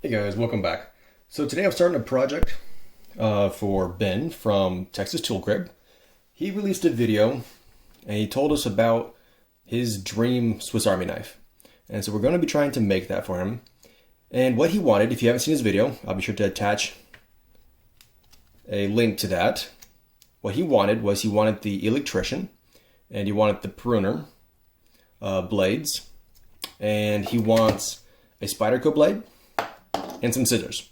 Hey guys, welcome back. So today I'm starting a project for Ben from Texas Tool Crib. He released a video and he told us about his dream Swiss Army knife. And so we're going to be trying to make that for him. And what he wanted, if you haven't seen his video, I'll be sure to attach a link to that. What he wanted was he wanted the electrician and he wanted the pruner blades, and he wants a Spyderco blade and some scissors.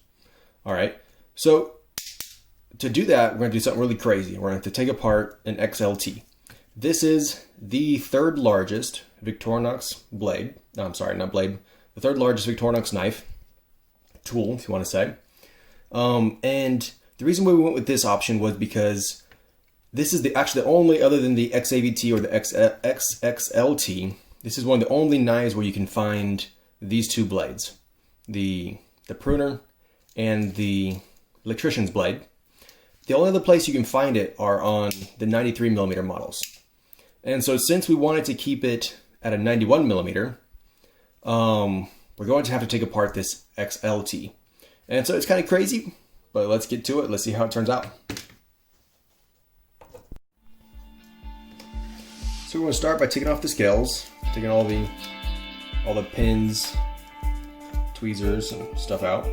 All right, so to do that, we're going to do something really crazy. We're going to have to take apart an XLT. This is the third largest Victorinox blade. No, I'm sorry, not blade. The third largest Victorinox knife, tool, if you want to say. And the reason why we went with this option was because this is actually the only, other than the XAVT or the XXLT, this is one of the only knives where you can find these two blades. The pruner and the electrician's blade. The only other place you can find it are on the 93mm models. And so since we wanted to keep it at a 91mm, we're going to have to take apart this XLT. And so it's kind of crazy, but let's get to it. Let's see how it turns out. So we're going to start by taking off the scales, taking all the pins, tweezers and stuff out.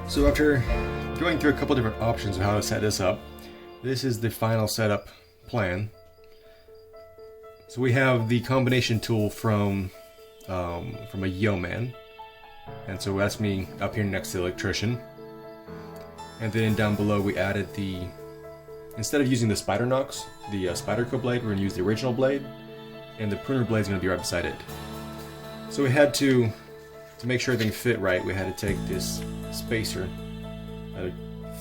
So after going through a couple different options of how to set this up, this is the final setup plan. So we have the combination tool from a Yeoman, and so that's me up here next to the electrician. And then down below we added instead of using the Spyderco, the Spyderco blade, we're going to use the original blade, and the pruner blade is going to be right beside it. So we had to make sure everything fit right, we had to take this spacer,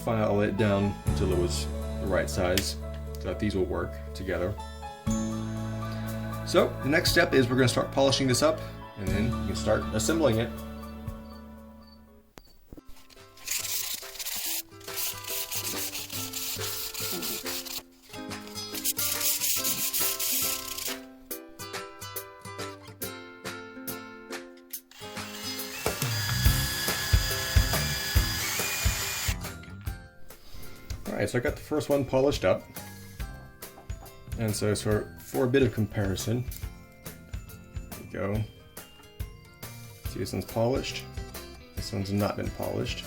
file it down until it was the right size so that these will work together. So the next step is we're going to start polishing this up, and then you can start assembling it. Alright, so I got the first one polished up, and so for a bit of comparison, there we go. See, this one's polished, this one's not been polished.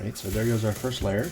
Alright, so there goes our first layer.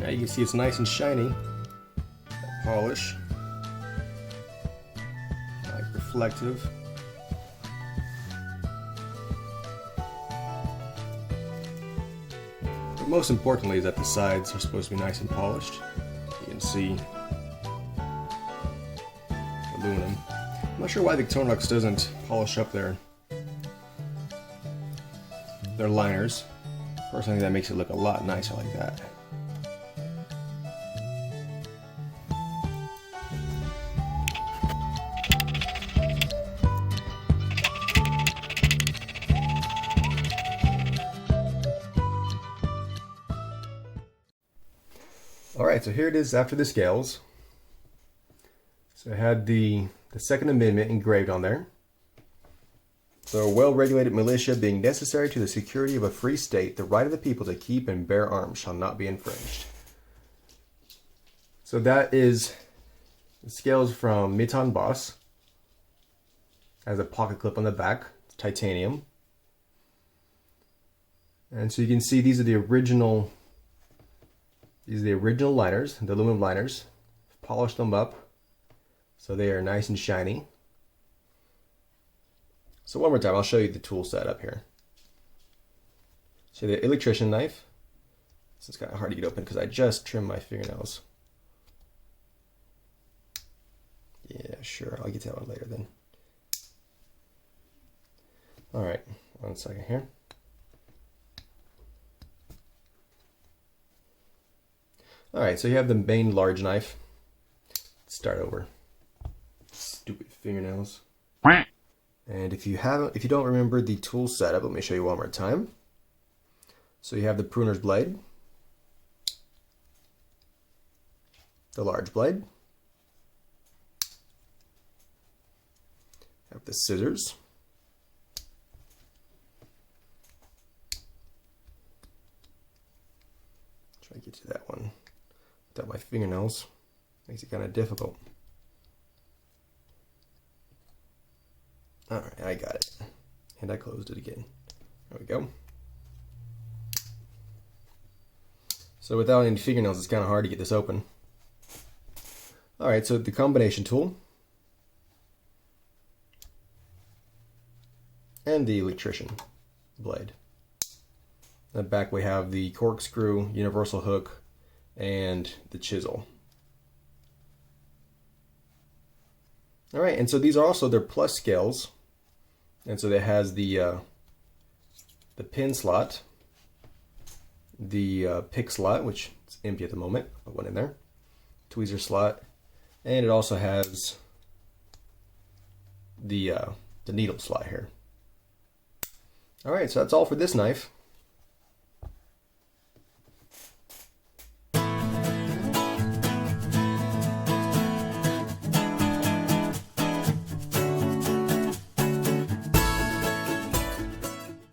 Now you can see it's nice and shiny. That polish. Like reflective. But most importantly is that the sides are supposed to be nice and polished. You can see aluminum. I'm not sure why the Victorinox doesn't polish up their liners. Personally, that makes it look a lot nicer like that. Alright, so here it is after the scales. So I had the Second Amendment engraved on there. So a well-regulated militia being necessary to the security of a free state, the right of the people to keep and bear arms shall not be infringed. So that is the scales from Metonboss. Has a pocket clip on the back. It's titanium. And so you can see these are the original liners, the aluminum liners. Polished them up so they are nice and shiny. So one more time, I'll show you the tool setup here. So the electrician knife. This is kind of hard to get open because I just trimmed my fingernails. Yeah, sure, I'll get to that one later then. Alright, 1 second here. Alright, so you have the main large knife. Let's start over. Stupid fingernails. And if you don't remember the tool setup, let me show you one more time. So you have the pruner's blade, the large blade, have the scissors, try to get to that one without my fingernails, makes it kind of difficult. Alright, I got it. And I closed it again. There we go. So without any fingernails, it's kind of hard to get this open. Alright, so the combination tool. And the electrician blade. In the back we have the corkscrew, universal hook, and the chisel. Alright, and so these are also their plus scales. And so it has the pin slot, the pick slot, which is empty at the moment, put one in there, tweezer slot, and it also has the needle slot here. Alright, so that's all for this knife.